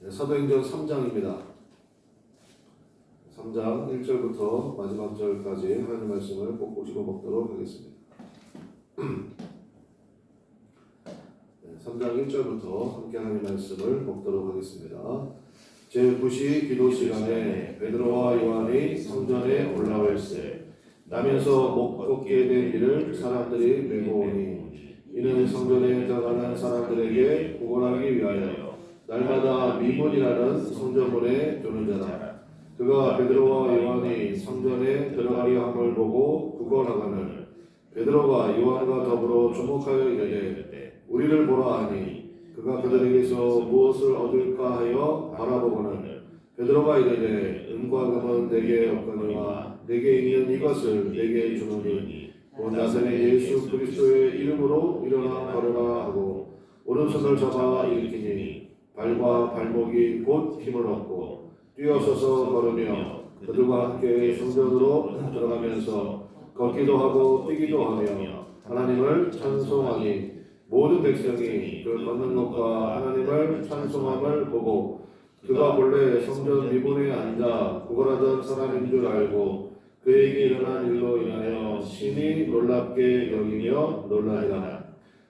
사도행전 3장입니다. 3장 1절부터 마지막 절까지 하나님 말씀을 꼭 보시고 먹도록 하겠습니다. 3장 1절부터 함께 하나님 말씀을 먹도록 하겠습니다. 제9시 기도 시간에 베드로와 요한이 성전에 올라올세 나면서 못 걷게 된 이를 사람들이 메고 오니 이는 성전에 들어가는 사람들에게 구걸하기 위하여 날마다 미문이라는 성전문에 두는 자라. 그가 베드로와 요한이 성전에 들어가려 함을 보고 구걸하거늘 베드로가 요한과 더불어 주목하여 이르되 우리를 보라 하니 그가 그들에게서 무엇을 얻을까 하여 바라보거늘 베드로가 이르되 은과 금은 내게 없거니와 내게 있는 이것을 내게 주노니 곧 나사렛 예수 그리스도의 이름으로 일어나 걸으라 하고 오른손을 잡아 일으키니 발과 발목이 곧 힘을 얻고 뛰어서서 걸으며 그들과 함께 성전으로 들어가면서 걷기도 하고 뛰기도 하며 하나님을 찬송하니 모든 백성이 그 걷는 것과 하나님을 찬송함을 보고 그가 본래 성전 미문에 앉아 구걸하던 사람인 줄 알고 그에게 일어난 일로 인하여 심히 놀랍게 여기며 놀라니라.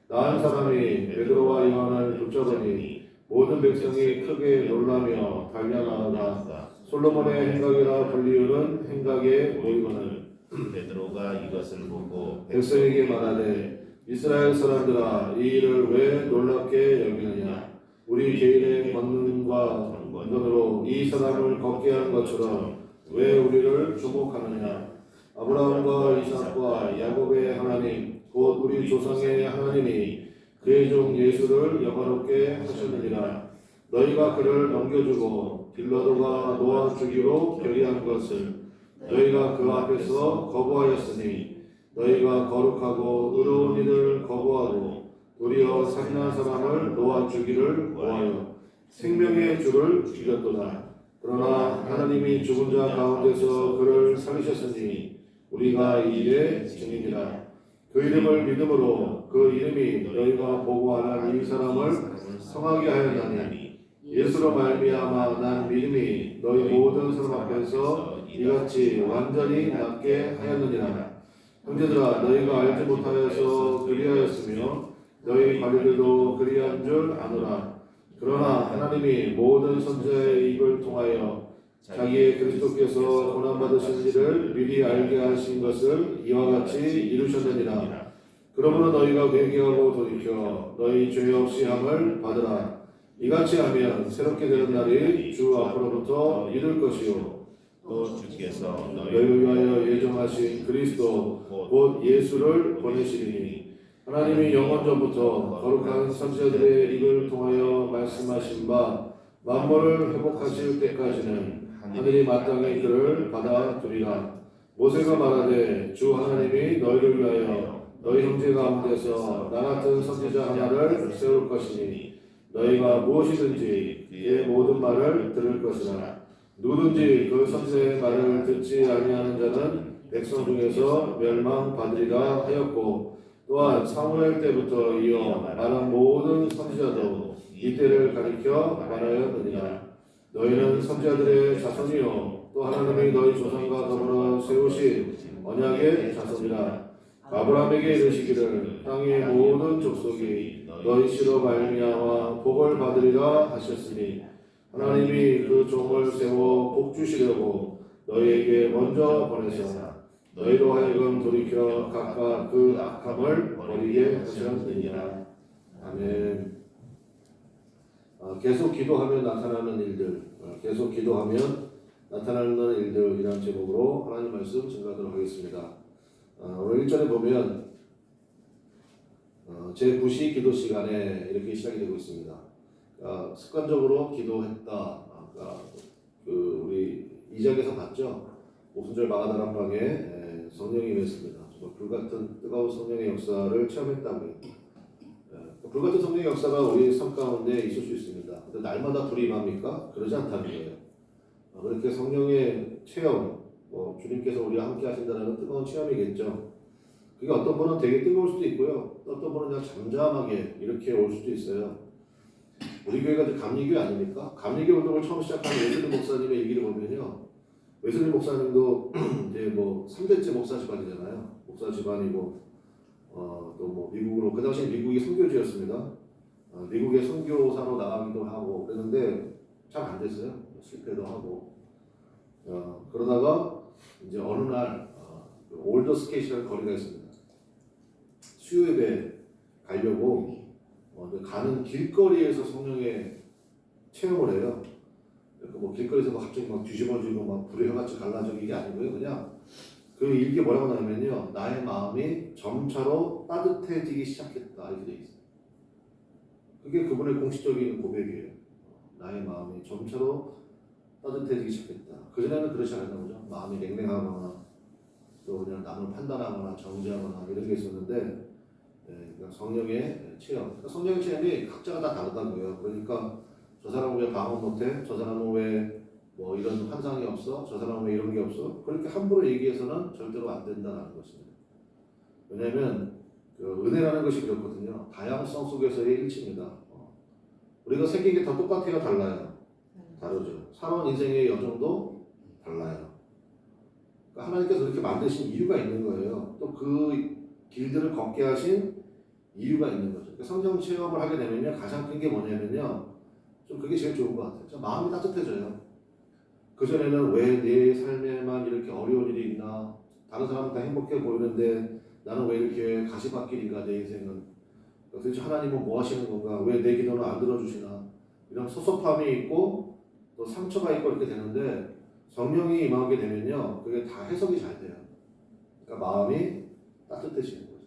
나은 사람이 베드로와 요한을 붙잡으니 모든 백성이 크게 놀라며 달려나가다 솔로몬의 행각이라 불리우는 행각에 모이거늘 베드로가 이것을 보고 백성에게 말하되 이스라엘 사람들아 이 일을 왜 놀랍게 여기느냐 우리 개인의 권능과 권능으로 이 사람을 걷게 한 것처럼 왜 우리를 주목하느냐 아브라함과 이삭과 야곱의 하나님 곧 우리 조상의 하나님이 그의 종 예수를 영화롭게 하셨느니라. 너희가 그를 넘겨주고 빌라도가 놓아주기로 결의한 것을 너희가 그 앞에서 거부하였으니 너희가 거룩하고 의로운 일을 거부하고 도리어 살인한 사람을 놓아주기를 구하여 생명의 주를 죽였도다. 그러나 하나님이 죽은 자 가운데서 그를 살리셨으니 우리가 이 일의 증인이라. 그 이름을 믿음으로 그 이름이 너희가 보고하는 이 사람을 성하게 하였나니 예수로 말미암아 난 믿음이 너희 모든 사람 앞에서 이같이 완전히 낫게 하였느니라. 형제들아 너희가 알지 못하여서 그리하였으며 너희 관리들도 그리한 줄 아노라. 그러나 하나님이 모든 선지자의 입을 통하여 자기의 그리스도께서 고난받으신 일을 미리 알게 하신 것을 이와 같이 이루셨느니라. 그러므로 너희가 회개하고 돌이켜 너희 죄 없이 함을 받으라. 이같이 하면 새롭게 되는 날이 주 앞으로부터 이룰 것이요 또 주께서 너희를 위하여 예정하신 그리스도 곧 예수를 보내시리니 하나님이 영원 전부터 거룩한 선지자들의 입을 통하여 말씀하신 바 만물을 회복하실 때까지는 하늘이 마땅히 그를 받아두리라. 모세가 말하되 주 하나님이 너희를 위하여 너희 형제 가운데서 나 같은 선지자 하나를 세울 것이니 너희가 무엇이든지 그의 모든 말을 들을 것이라. 누구든지 그 선지자의 말을 듣지 아니하는 자는 백성 중에서 멸망받으리라 하였고 또한 사무엘 때부터 이어 말한 모든 선지자도 이때를 가리켜 말하였느니라. 너희는 선지자들의 자손이요 또 하나님이 너희 조상과 더불어 세우신 언약의 자손이라. 아브라함에게 이르시기를 땅의 모든 족속이 너희 씨로 말미암아 복을 받으리라 하셨으니 하나님이 그 종을 세워 복 주시려고 너희에게 먼저 보내사 너희로 하여금 돌이켜 각각 그 악함을 버리게 하셨느니라. 아멘. 계속 기도하면 나타나는 일들, 계속 기도하면 나타나는 일들이라는 제목으로 하나님 말씀 증거하도록 하겠습니다. 오늘 1절에 보면 제9시 기도 시간에 이렇게 시작이 되고 있습니다. 습관적으로 기도했다. 우리 2장에서 봤죠. 오순절 마가다락방에 성령이 임했습니다. 정말 불같은 뜨거운 성령의 역사를 체험했다고요. 불같은 성령의 역사가 우리 삶 가운데 있을 수 있습니다. 근데 날마다 불이 임합니까? 그러지 않다는 거예요. 그렇게 성령의 체험, 주님께서 우리와 함께 하신다는 뜨거운 체험이겠죠. 그게 어떤 분은 되게 뜨거울 수도 있고요. 어떤 분은 그냥 잠잠하게 이렇게 올 수도 있어요. 우리 교회가 이제 감리교회 아닙니까? 감리교 운동을 처음 시작한 웨슬리 목사님의 얘기를 보면요. 웨슬리 목사님도 이제 뭐 3대째 목사 집안이잖아요. 목사 집안이고 또 뭐 미국으로 그 당시에 미국이 선교지였습니다. 미국에 선교사로 나가기도 하고 그랬는데 잘 안 됐어요. 실패도 하고 그러다가 이제 어느 날 올더 스케이시라는 거리가 있습니다. 수요예배 가려고 가는 길거리에서 성령의 체험을 해요. 그러니까 뭐 길거리에서 막 갑자기 막 뒤집어지고 막 불의 혀같이 갈라지고 이게 아니고요. 그냥 그 일기 뭐라고 나오면요. 나의 마음이 점차로 따뜻해지기 시작했다. 이렇게 돼 있어요. 그게 그분의 공식적인 고백이에요. 나의 마음이 점차로 따뜻해지기 시작했다. 그전에는 그렇지 않았나 보죠. 마음이 냉랭하거나 또 그냥 남을 판단하거나 정죄하거나 이런 게 있었는데 그러니까 성령의 체험. 그러니까 성령의 체험이 각자가 다 다르다고요. 그러니까 저 사람은 왜 방언 못해? 저 사람은 왜 뭐 이런 환상이 없어? 저 사람은 왜 이런 게 없어? 그렇게 함부로 얘기해서는 절대로 안 된다는 것입니다. 왜냐하면 그 은혜라는 것이 그렇거든요. 다양성 속에서의 일치입니다. 우리가 생긴 게 다 똑같아요, 달라요? 다르죠. 살아온 인생의 여정도 달라요. 그러니까 하나님께서 그렇게 만드신 이유가 있는 거예요. 또 그 길들을 걷게 하신 이유가 있는 거죠. 그러니까 성경 체험을 하게 되면요, 가장 큰 게 뭐냐면요, 좀 그게 제일 좋은 것 같아요. 좀 마음이 따뜻해져요. 그전에는 왜 내 삶에만 이렇게 어려운 일이 있나, 다른 사람은 다 행복해 보이는데 나는 왜 이렇게 가시밭길인가, 내 인생은. 도대체 하나님은 뭐 하시는 건가, 왜 내 기도는 안 들어주시나, 이런 섭섭함이 있고 또 상처가 있고 이렇게 되는데 성령이 임하게 되면요, 그게 다 해석이 잘 돼요. 그러니까 마음이 따뜻해지는 거죠.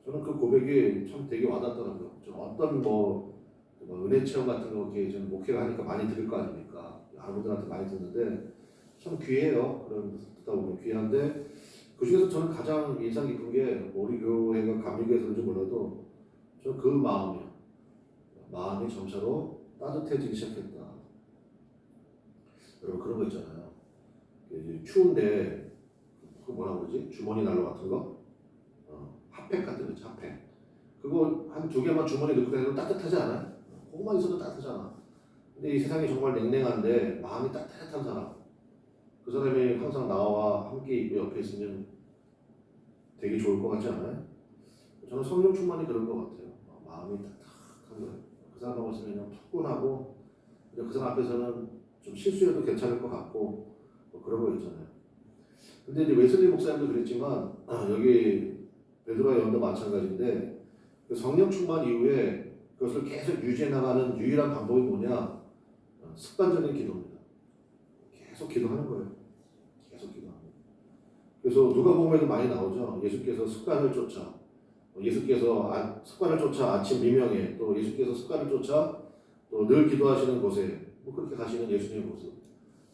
저는 그 고백이 참 되게 와닿더라고요. 좀 어떤 뭐 은혜 체험 같은 거 이렇게 좀 목회를 하니까 많이 들을 거 아닙니까? 여러분들한테 많이 듣는데 참 귀해요. 그런 거 듣다 보면 귀한데 그 중에서 저는 가장 인상 깊은 게 우리 교회가 감리교회에서인지 몰라도 저는 그 마음이요. 마음이 점차로 따뜻해지기 시작했다. 여러분 그런 거 있잖아요. 이제 추운데 그 뭐라 그러지? 주머니 난로 같은 거? 핫팩 같은 거 있죠, 핫팩. 그거 한 2개만 주머니에 넣고 다니면 따뜻하지 않아요? 그거만 있어도 따뜻하잖아. 근데 이 세상이 정말 냉랭한데 마음이 따뜻한 사람, 그 사람이 항상 나와 함께 있고 옆에 있으면 되게 좋을 것 같지 않아요? 저는 성령 충만이 그런 것 같아요. 마음이 따뜻한 거예요. 그 사람하고 있으면 그냥 푸근하고 그 사람 앞에서는 좀 실수해도 괜찮을 것 같고 뭐 그런 거 있잖아요. 근데 이제 웨슬리 목사님도 그랬지만 여기 베드로와 요한도 마찬가지인데 그 성령 충만 이후에 그것을 계속 유지해 나가는 유일한 방법이 뭐냐? 습관적인 기도입니다. 계속 기도하는 거예요. 계속 기도하는 거예요. 그래서 누가복음에도 많이 나오죠. 예수께서 습관을 쫓아, 예수께서 습관을 쫓아 아침 미명에, 또 예수께서 습관을 쫓아 또 늘 기도하시는 곳에 뭐 그렇게 가시는 예수님의 모습.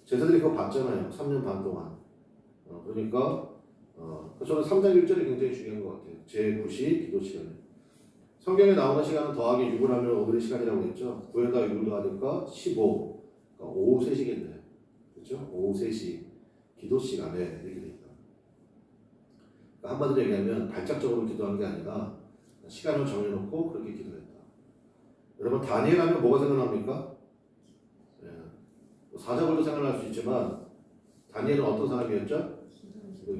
제자들이 그거 봤잖아요. 3년 반 동안. 그러니까 저는 3장 1절이 굉장히 중요한 것 같아요. 제9시 기도 시간에. 성경에 나오는 시간은 더하기 6을 하면 오늘의 시간이라고 했죠. 9에다 6을 더하니까 15. 그러니까 오후 3시겠네요. 그렇죠? 오후 3시 기도 시간에 이렇게 돼 있다. 그러니까 한마디로 얘기하면 발작적으로 기도한 게 아니라 시간을 정해놓고 그렇게 기도했다. 여러분 다니엘 하면 뭐가 생각납니까? 사자굴도 생각날 수 있지만 다니엘은 어떤 사람이었죠?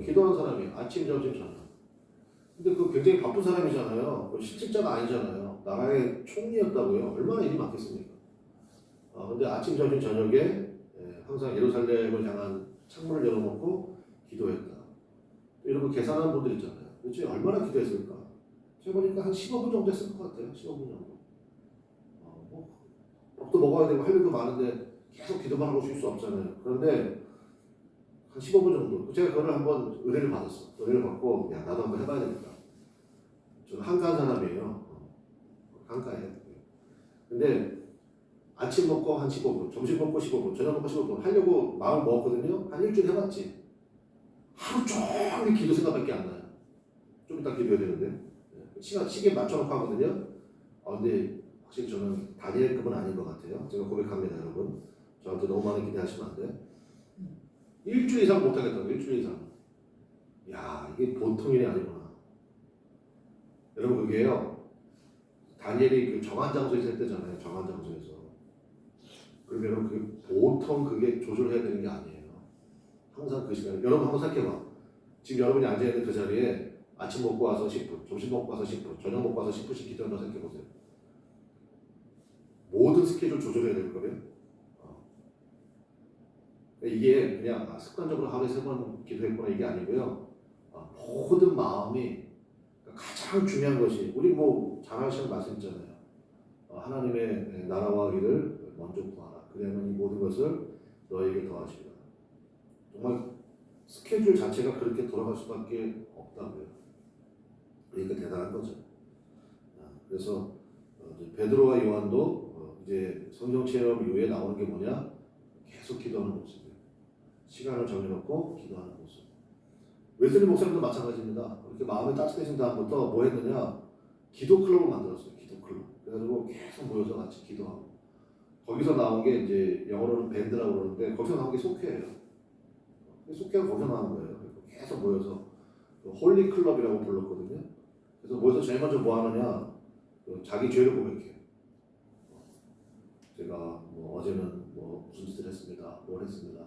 기도하는 사람이에요. 아침, 점심, 저녁. 근데 그 굉장히 바쁜 사람이잖아요. 실직자가 아니잖아요. 나라의 총리였다고요. 얼마나 일이 많겠습니까? 근데 아침, 점심, 저녁에 항상 예루살렘을 향한 창문을 열어놓고 기도했다. 이런 거 계산하는 분들 있잖아요. 도대체 얼마나 기도했을까? 제가 보니까 한 15분 정도 했을 것 같아요. 15분 정도. 뭐 밥도 먹어야 되고 할 일도 많은데 계속 기도만 하고 쉴 수 없잖아요. 그런데 한 15분 정도. 제가 그걸 한번 은혜를 받았어. 은혜를 받고 야 나도 한번 해봐야 되겠다. 저는 한가한 사람이에요. 한가해요. 근데 아침 먹고 한 15분, 점심 먹고 15분, 저녁 먹고 15분 하려고 마음을 먹었거든요. 한 일주일 해봤지. 하루 종일 기도 생각밖에 안 나요. 좀 이따 기도해야 되는데 시계 맞춰놓고 하거든요. 근데 확실히 저는 다니엘급은 아닌 것 같아요. 제가 고백합니다, 여러분. 저한테 너무 많은 기대하시면 안 돼. 일주일 이상 못하겠다고. 일주일 이상. 야, 이게 보통 일이 아니구나. 여러분 그게요. 다니엘이 그 정한 장소에서 했대잖아요. 정한 장소에서. 그러면 보통 그게 조절해야 되는 게 아니에요. 항상 그 시간에. 여러분 한번 생각해봐. 지금 여러분이 앉아있는 그 자리에 아침 먹고 와서 10분, 점심 먹고 와서 10분, 저녁 먹고 와서 10분씩 기도한다고 생각해보세요. 모든 스케줄 조절해야 될 거예요. 이게 그냥 습관적으로 하루에 3번 기도했구나 이게 아니고요. 모든 마음이 가장 중요한 것이 우리 잘 아시는 말씀있잖아요. 하나님의 나라와 일을 먼저 구하라. 그러면 이 모든 것을 너에게 더하시리라. 정말 스케줄 자체가 그렇게 돌아갈 수밖에 없다고요. 그러니까 대단한 거죠. 그래서 베드로와 요한도 이제 성령 체험 이후에 나오는 게 뭐냐? 계속 기도하는 모습이에요. 시간을 정해놓고 기도하는 모습. 웨슬리 목사님도 마찬가지입니다. 이렇게 마음이 따뜻해진 다음부터 뭐 했느냐? 기도 클럽을 만들었어요. 기도 클럽. 그래가지고 계속 모여서 같이 기도하고. 거기서 나온 게 이제 영어로는 밴드라고 그러는데 거기서 나온 게 속회예요. 속회가 거기서 나온 거예요. 계속 모여서 홀리 클럽이라고 불렀거든요. 그래서 모여서 제일 먼저 뭐 하느냐? 자기 죄를 고백해요. 제가 어제는 무슨 짓을 했습니다. 뭘 했습니다.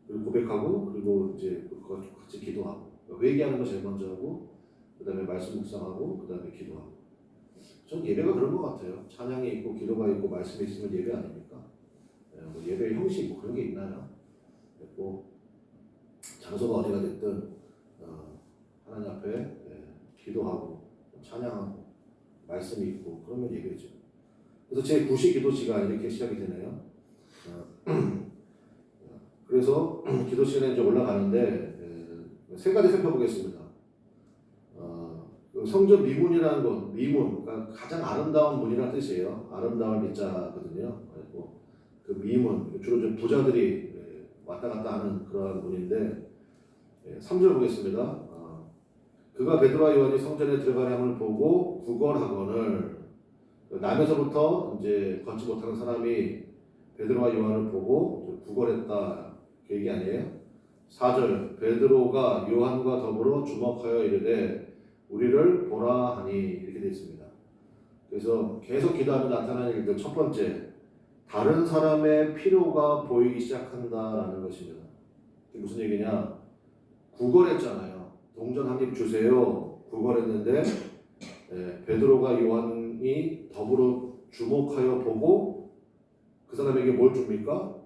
그리고 고백하고 그리고 이제 그거 같이 기도하고 회개하는 거 제일 먼저 하고 그 다음에 말씀 묵상하고 그 다음에 기도하고. 전 예배가 그런 것 같아요. 찬양이 있고 기도가 있고 말씀이 있으면 예배 아닙니까? 예배의 형식 그런 게 있나요? 장소가 어디가 됐든 하나님 앞에 기도하고 찬양하고 말씀이 있고 그러면 예배죠. 그래서 제 9시 기도 시간 이렇게 시작이 되네요. 그래서 기도 시간에 이제 올라가는데 세 가지 살펴보겠습니다. 성전 미문이라는 것, 미문, 그러니까 가장 아름다운 문이라는 뜻이에요. 아름다운 미자거든요. 그 미문, 주로 좀 부자들이 왔다 갔다 하는 그런 문인데 3절 보겠습니다. 그가 베드로와 요한이 성전에 들어가려 함을 보고 구걸하거늘. 남에서부터 이제 걷지 못하는 사람이 베드로와 요한을 보고 구걸했다 그 얘기 아니에요? 4절 베드로가 요한과 더불어 주목하여 이르되 우리를 보라 하니 이렇게 되어 있습니다. 그래서 계속 기도하면 나타나는 일들 첫 번째 다른 사람의 필요가 보이기 시작한다라는 것입니다. 그게 무슨 얘기냐? 구걸했잖아요. 동전 한 입 주세요. 구걸했는데 베드로가 요한이 더불어 주목하여 보고 그 사람에게 뭘 줍니까?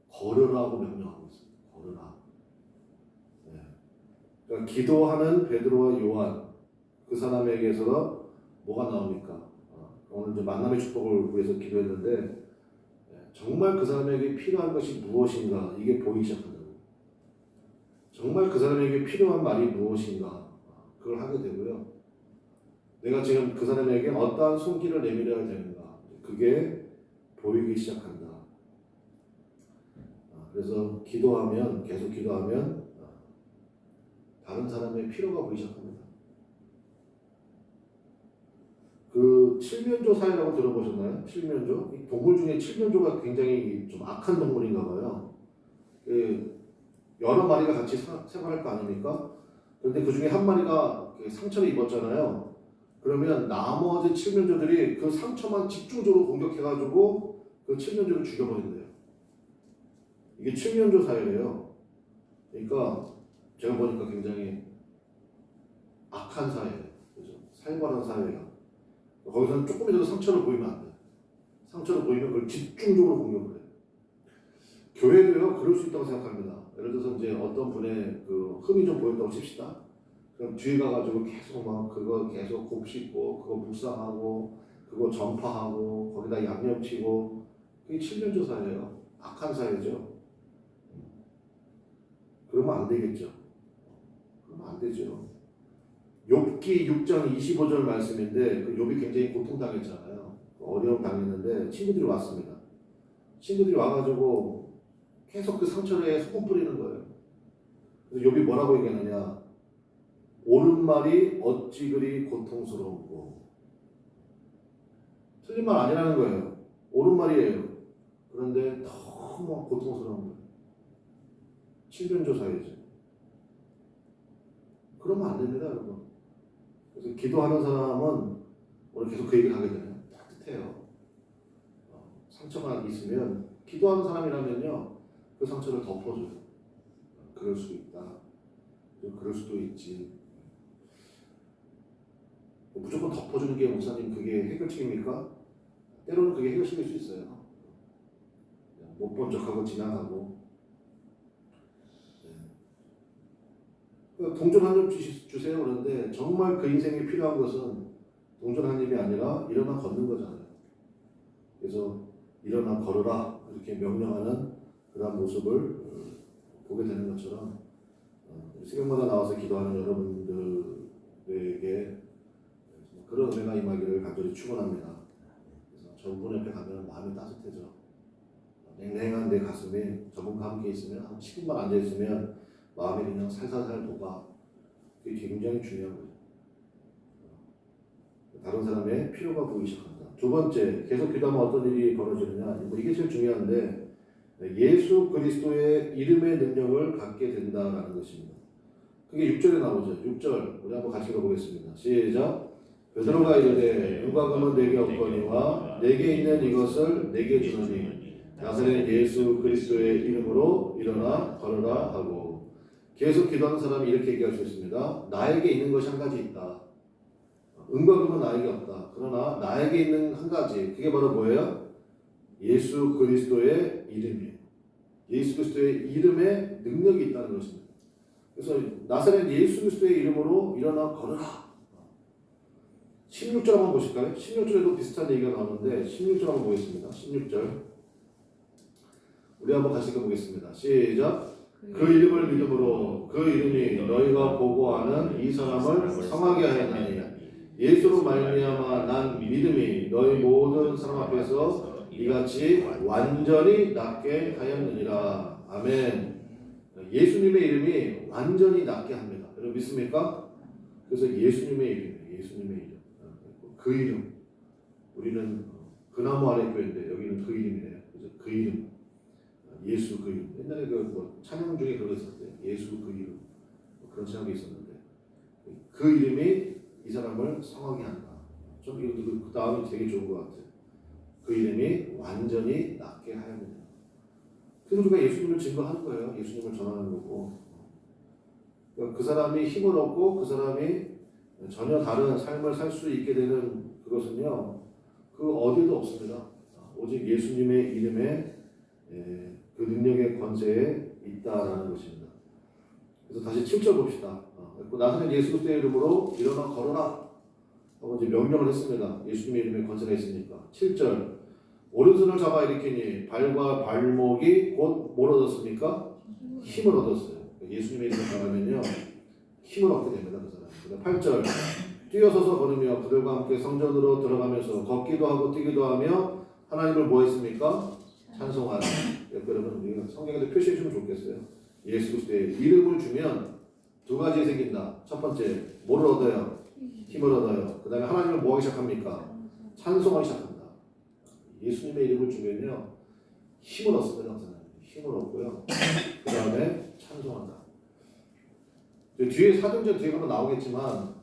걸으라고 명령하고 있습니다. 걸으라. 그러니까 기도하는 베드로와 요한 그 사람에게서 뭐가 나옵니까? 오늘 이제 만남의 축복을 위해서 기도했는데 정말 그 사람에게 필요한 것이 무엇인가 이게 보이기 시작한다고. 정말 그 사람에게 필요한 말이 무엇인가 그걸 하게 되고요. 내가 지금 그 사람에게 어떠한 손길을 내밀어야 되는가 그게 보이기 시작한다. 그래서 기도하면 계속 기도하면 다른 사람의 필요가 보이기 시작합니다. 그 칠면조 사회라고 들어보셨나요? 칠면조? 동물 중에 칠면조가 굉장히 좀 악한 동물인가 봐요. 여러 마리가 같이 생활할 거 아닙니까? 그런데 그 중에 한 마리가 상처를 입었잖아요. 그러면 나머지 칠면조들이 그 상처만 집중적으로 공격해가지고 그 칠면조를 죽여버린대요. 이게 칠면조 사회예요. 그러니까 제가 보니까 굉장히 악한 사회예요. 그죠? 살벌한 사회가. 거기서는 조금이라도 상처를 보이면 안 돼. 상처를 보이면 그걸 집중적으로 공격을 해요. 교회도요, 그럴 수 있다고 생각합니다. 예를 들어서 이제 어떤 분의 그 흠이 좀 보였다고 칩시다. 그럼 뒤에 가가지고 계속 그거 계속 곱씹고, 그거 묵상하고, 그거 전파하고, 거기다 양념치고, 그게 칠면조 사회예요. 악한 사회죠. 그러면 안 되겠죠. 그러면 안 되죠. 욥기 6장 25절 말씀인데 그 욥이 굉장히 고통당했잖아요. 어려움 당했는데 친구들이 왔습니다. 친구들이 와가지고 계속 그 상처에 소금 뿌리는 거예요. 그래서 욥이 뭐라고 얘기하느냐? 옳은 말이 어찌 그리 고통스러운고. 틀린 말 아니라는 거예요. 옳은 말이에요. 그런데 너무 고통스러운 거예요. 칠면조 사회죠. 그러면 안 됩니다, 여러분. 그래서 기도하는 사람은 오늘 계속 그 얘기를 하게 되네요. 따뜻해요. 상처가 있으면 기도하는 사람이라면요 그 상처를 덮어줘요. 그럴 수 있다. 그럴 수도 있지. 무조건 덮어주는 게 목사님 그게 해결책입니까? 때로는 그게 해결책일 수 있어요. 못 본 척하고 지나가고. 동전 한 점 주세요 그런데 정말 그 인생에 필요한 것은 동전 한 입이 아니라 일어나 걷는 거잖아요. 그래서 일어나 걸어라 이렇게 명령하는 그런 모습을 보게 되는 것처럼 새벽마다 나와서 기도하는 여러분들에게 그런 은혜가 임하기를 간절히 축원합니다. 그래서 저분 옆에 가면 마음이 따뜻해져. 냉랭한 내 가슴에 저분과 함께 있으면 한 10분만 앉아 있으면 마음이 그냥 살살살 녹아. 그게 굉장히 중요한 거죠. 다른 사람의 필요가 보이기 시작한다. 두 번째, 계속 기도하면 어떤 일이 벌어지느냐. 이게 제일 중요한데 예수 그리스도의 이름의 능력을 갖게 된다라는 것입니다. 그게 6절에 나오죠. 6절 우리 한번 같이 읽어보겠습니다. 시작. 베드로가 이르되 누가 그러면 내게 없거니와 내게 있는 이것을 내게 주노니 나사렛 예수 그리스도의 이름으로 일어나 걸어라 하고. 계속 기도하는 사람이 이렇게 얘기할 수 있습니다. 나에게 있는 것이 한 가지 있다. 은과 금은 나에게 없다. 그러나 나에게 있는 한 가지, 그게 바로 뭐예요? 예수 그리스도의 이름이에요. 예수 그리스도의 이름에 능력이 있다는 것입니다. 그래서 나사렛 예수 그리스도의 이름으로 일어나 걸어라. 16절 한번 보실까요? 16절에도 비슷한 얘기가 나오는데 16절 한번 보겠습니다. 16절 우리 한번 같이 읽어보겠습니다. 시작. 그 이름을 믿음으로 그 이름이 너희가 보고 아는 이 사람을 성하게 하였나니 예수로 말미암아 난 믿음이 너희 모든 사람 앞에서 이같이 완전히 낫게 하였느니라. 아멘. 예수님의 이름이 완전히 낫게 합니다. 여러분 믿습니까? 그래서 예수님의 이름이에요. 예수님의 이름. 그 이름. 우리는 그나무 아래 교회인데 여기는 그 이름이래요. 그래서 그 이름. 예수 그 이름. 옛날에 그 찬양 중에 그런 거 있었대요. 예수 그 이름. 그런 찬양이 있었는데 그 이름이 이 사람을 성하게 한다. 좀 이거 그 다음이 되게 좋은 것 같아요. 그 이름이 완전히 낫게 하였느냐. 그래서 우리가 예수님을 증거하는 거예요. 예수님을 전하는 거고. 그러니까 그 사람이 힘을 얻고 그 사람이 전혀 다른 삶을 살 수 있게 되는 그것은요. 그 어디도 없습니다. 오직 예수님의 이름에 그 능력의 권세에 있다라는 것입니다. 그래서 다시 7절 봅시다. 나사렛 예수 그리스도의 이름으로 일어나 걸어라 하고 이제 명령을 했습니다. 예수님의 이름에 권세가 있으니까. 7절 오른손을 잡아 일으키니 발과 발목이 곧 뭘 얻었습니까? 힘을 얻었어요. 예수님의 이름을 받으면요 힘을 얻게 됩니다. 그 사람. 8절 뛰어서서 걸으며 그들과 함께 성전으로 들어가면서 걷기도 하고 뛰기도 하며 하나님을 뭐 했습니까? 찬송하라. 여러분 우리가 성경에도 표시해 주면 좋겠어요. 예수 그리스도의 이름을 주면 두 가지 생긴다. 첫 번째 뭐를 얻어요? 힘을 얻어요. 그 다음에 하나님을 뭐 하기 시작합니까? 찬송하기 시작합니다. 예수님의 이름을 주면요 힘을 얻습니다. 힘을 얻고요. 그 다음에 찬송한다. 뒤에 사도행전 뒤에 가면 나오겠지만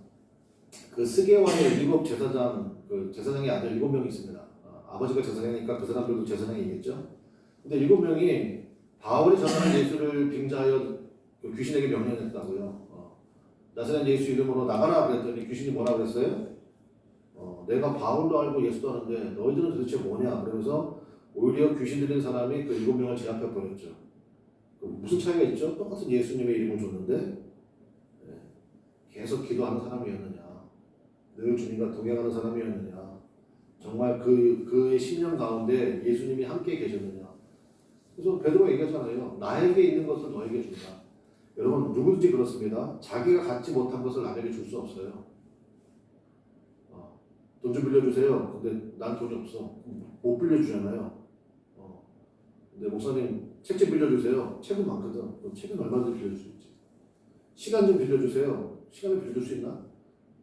그 스게와의 일곱 제사장, 그 제사장의 아들 7명이 있습니다. 아버지가 제사장이니까 그 사람들도 제사장이겠죠. 근데 7명이 바울이 전하는 예수를 빙자하여 그 귀신에게 명령했다고요. 나사렛 예수 이름으로 나가라 그랬더니 귀신이 뭐라 그랬어요? 내가 바울도 알고 예수도 아는데 너희들은 도대체 뭐냐? 그러면서 오히려 귀신 들린 사람이 그 7명을 제압해 버렸죠. 무슨 차이가 있죠? 똑같은 예수님의 이름을 줬는데 계속 기도하는 사람이었느냐? 늘 주님과 동행하는 사람이었느냐? 정말 그의 신령 가운데 예수님이 함께 계셨느냐? 그래서 베드로가 얘기하잖아요. 나에게 있는 것을 너에게 준다. 여러분 누구든지 그렇습니다. 자기가 갖지 못한 것을 남에게 줄 수 없어요. 돈 좀 빌려주세요. 근데 난 돈이 없어. 못 빌려주잖아요. 근데 목사님 책 좀 빌려주세요. 책은 많거든. 그럼 책은 얼마든지 빌려줄 수 있지. 시간 좀 빌려주세요. 시간을 빌려줄 수 있나?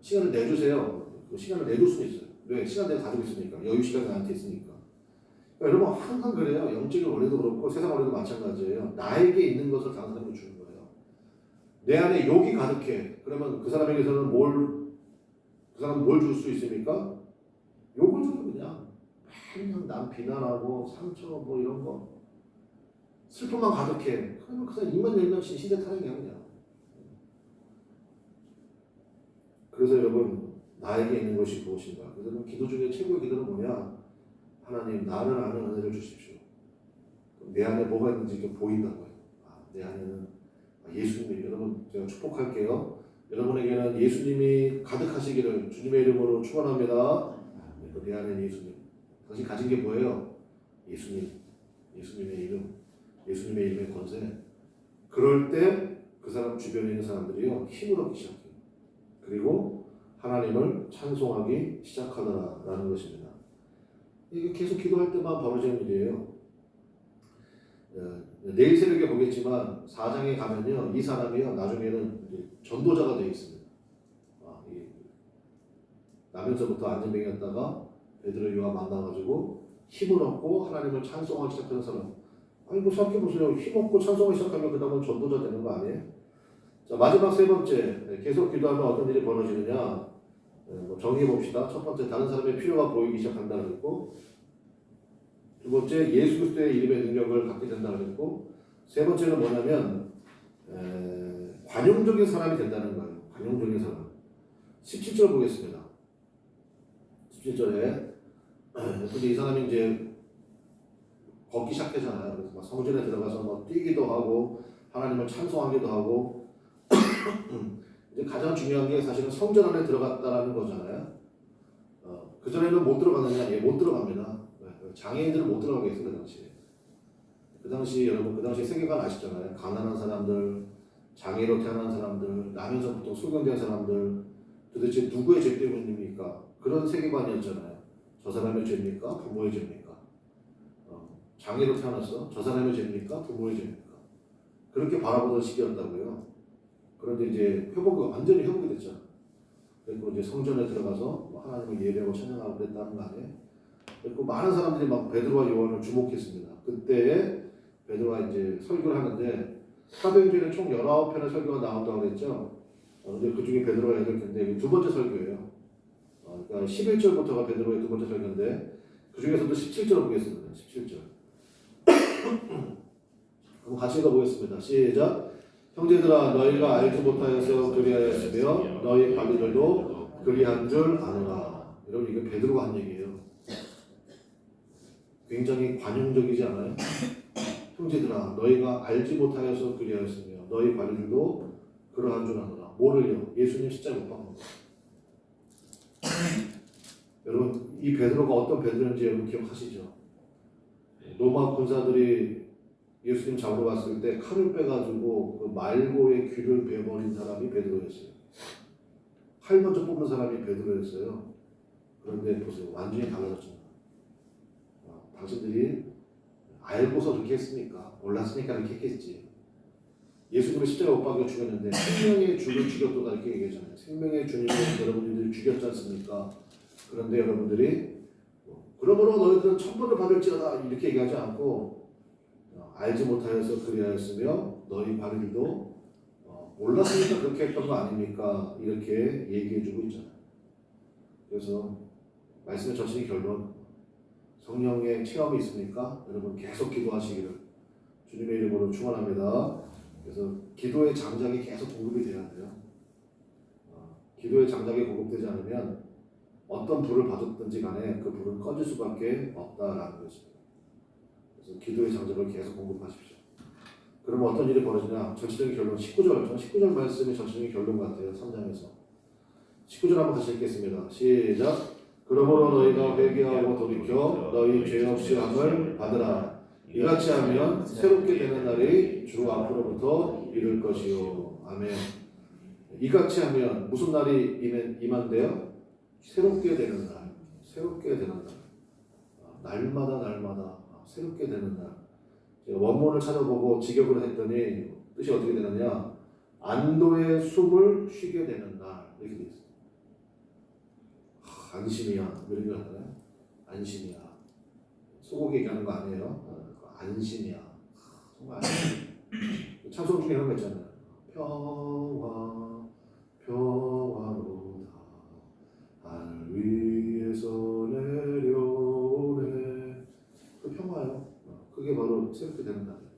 시간을 내주세요. 그 시간을 내줄 수 있어요. 왜? 시간 내가 가지고 있으니까. 여유 시간이 나한테 있으니까. 그러니까 여러분 항상 그래요. 영적인 원리도 그렇고 세상 원리도 마찬가지예요. 나에게 있는 것을 다른 사람에게 주는 거예요. 내 안에 욕이 가득해. 그러면 그 사람에게서는 그 사람은 뭘 줄 수 있습니까? 욕을 줘요 그냥. 그냥 남 비난하고 상처 뭐 이런 거 슬픔만 가득해. 그러면 그 사람 입만 열면 시대 타령이야 그냥. 그래서 여러분 나에게 있는 것이 무엇인가? 그래서 기도 중에 최고의 기도는 뭐냐? 하나님 나를 아는 은혜를 주십시오. 내 안에 뭐가 있는지 좀 보인다고요. 내 안에는 예수님이 여러분 제가 축복할게요. 여러분에게는 예수님이 가득하시기를 주님의 이름으로 축원합니다. 내 안에 예수님. 당신 가진 게 뭐예요? 예수님. 예수님의 이름. 예수님의 이름의 권세. 그럴 때 그 사람 주변에 있는 사람들이요 힘을 얻기 시작해요. 그리고 하나님을 찬송하기 시작하더라라는 것입니다. 이게 계속 기도할 때만 벌어지는 일이에요. 내일 새벽에 보겠지만 4장에 가면요 이 사람이요 나중에는 전도자가 되어 있습니다. 나면서부터 안전병이었다가 베드로 요한 만나가지고 힘을 얻고 하나님을 찬송하기 시작하는 사람. 아니 뭐 생각해보세요. 힘 얻고 찬송하기 시작하면 그 다음은 전도자 되는 거 아니에요? 자 마지막 세 번째 계속 기도하면 어떤 일이 벌어지느냐 정리해 봅시다. 첫 번째 다른 사람의 필요가 보이기 시작한다 그랬고 두 번째 예수 그리스도의 이름의 능력을 갖게 된다 그랬고 세 번째는 뭐냐면 관용적인 사람이 된다는 거예요. 관용적인 사람. 17절 보겠습니다. 17절에 근데 이 사람이 이제 걷기 시작하잖아요. 그래서 막 성전에 들어가서 막 뛰기도 하고 하나님을 찬송하기도 하고 이제 가장 중요한 게 사실은 성전 안에 들어갔다라는 거잖아요. 그 전에는 못 들어갔느냐? 예, 못 들어갑니다. 장애인들은 못 들어가게 했어요. 그 당시 여러분 그 당시 세계관 아시잖아요. 가난한 사람들, 장애로 태어난 사람들, 나면서부터 소경된 사람들 도대체 누구의 죄 때문입니까? 그런 세계관이었잖아요. 저 사람의 죄입니까? 부모의 죄입니까? 장애로 태어났어? 저 사람의 죄입니까? 부모의 죄입니까? 그렇게 바라보던 시기였다고요. 그런데 이제 완전히 회복이 됐잖아. 그리고 이제 성전에 들어가서 하나님을 예배하고 찬양하고 그랬다는 거 아니에요? 그리고 많은 사람들이 막 베드로와 요한을 주목했습니다. 그때 베드로가 이제 설교를 하는데 사도행전에 총 19편의 설교가 나온다고 그랬죠. 근데 그 중에 베드로가 8편인데 두 번째 설교예요. 그러니까 11절부터가 베드로의 두 번째 설교인데 그 중에서도 17절을 보겠습니다. 17절. 한번 같이 읽어보겠습니다. 시작. 형제들아 너희가 알지 못하여서 그리하였으며 너희 관리들도 그리한 줄 아노라. 여러분 이거 베드로가 한 얘기예요. 굉장히 관용적이지 않아요? 형제들아 너희가 알지 못하여서 그리하였으며 너희 관리들도 그러한 줄 아노라. 뭐를요? 예수님 십자가에 못 박은 거. 여러분 이 베드로가 어떤 베드로인지 여러분 기억하시죠? 로마 군사들이 예수님 잡으러 갔을 때 칼을 빼가지고 그 말고의 귀를 베어버린 사람이 베드로였어요. 칼 먼저 뽑는 사람이 베드로였어요. 그런데 보세요. 완전히 달라졌잖아요. 당신들이 알고서 그렇게 했습니까? 몰랐으니까 그렇게 했겠지. 예수님을 십자가에 못 박여 죽였는데 생명의 주를 죽였도다 이렇게 얘기하잖아요. 생명의 주님을 여러분들이 죽였지 않습니까? 그런데 여러분들이 그러므로 너희들은 천벌을 받을지어다 이렇게 얘기하지 않고 알지 못하여서 그리하였으며 너희 관리들도 몰랐으니까 그렇게 했던 거 아닙니까? 이렇게 얘기해주고 있잖아요. 그래서 말씀의 전체의 결론 성령의 체험이 있습니까? 여러분 계속 기도하시기를 주님의 이름으로 축원합니다. 그래서 기도의 장작이 계속 공급이 돼야 돼요. 기도의 장작이 공급되지 않으면 어떤 불을 받았든지 간에 그 불은 꺼질 수밖에 없다라는 것입니다. 그래서 기도의 장작을 계속 공급하십시오. 그러면 어떤 일이 벌어지냐? 전체적인 결론 19절. 저는 19절 말씀이 전체적인 결론 같아요. 3장에서. 19절 한번 같이 읽겠습니다. 시작. 그러므로 너희가 회개하고 돌이켜 너희 죄 없이 함을 받으라. 이같이 하면 새롭게 되는 날이 주 앞으로부터 이를 것이요. 아멘. 이같이 하면 무슨 날이 임한대요? 새롭게 되는 날. 새롭게 되는 날. 날마다 새롭게 되는 날. 제가 원문을 찾아보고 직역을 했더니 뜻이 어떻게 되느냐? 안도의 숨을 쉬게 되는 날 이렇게 돼 있어요. 안심이야 이런 거 하잖아요. 안심이야. 소고기 얘기하는 거 아니에요? 안심이야. 정말 안심. 찬송 중에 그런 거 있잖아요. 평화로다 하늘 위에서 내려오네 그게 바로 새롭게 되는 날이에요.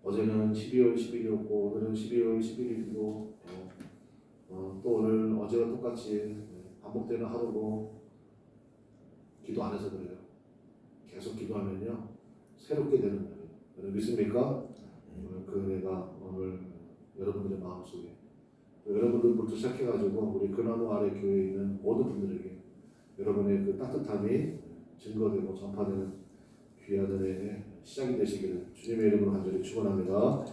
어제는 12월 10일이었고 오늘은 12월 11일이고 또 오늘 어제와 똑같이 반복되는 하루고 기도 안 해서 그래요. 계속 기도하면요 새롭게 되는 날이에요. 여러분 믿습니까? 그 은혜가 오늘 여러분들의 마음속에 여러분들부터 시작해가지고 우리 그나무 아래 교회에 있는 모든 분들에게 여러분의 그 따뜻함이 증거되고 전파되는 귀한 은혜의 시작이 되시기를 주님의 이름으로 간절히 축원합니다.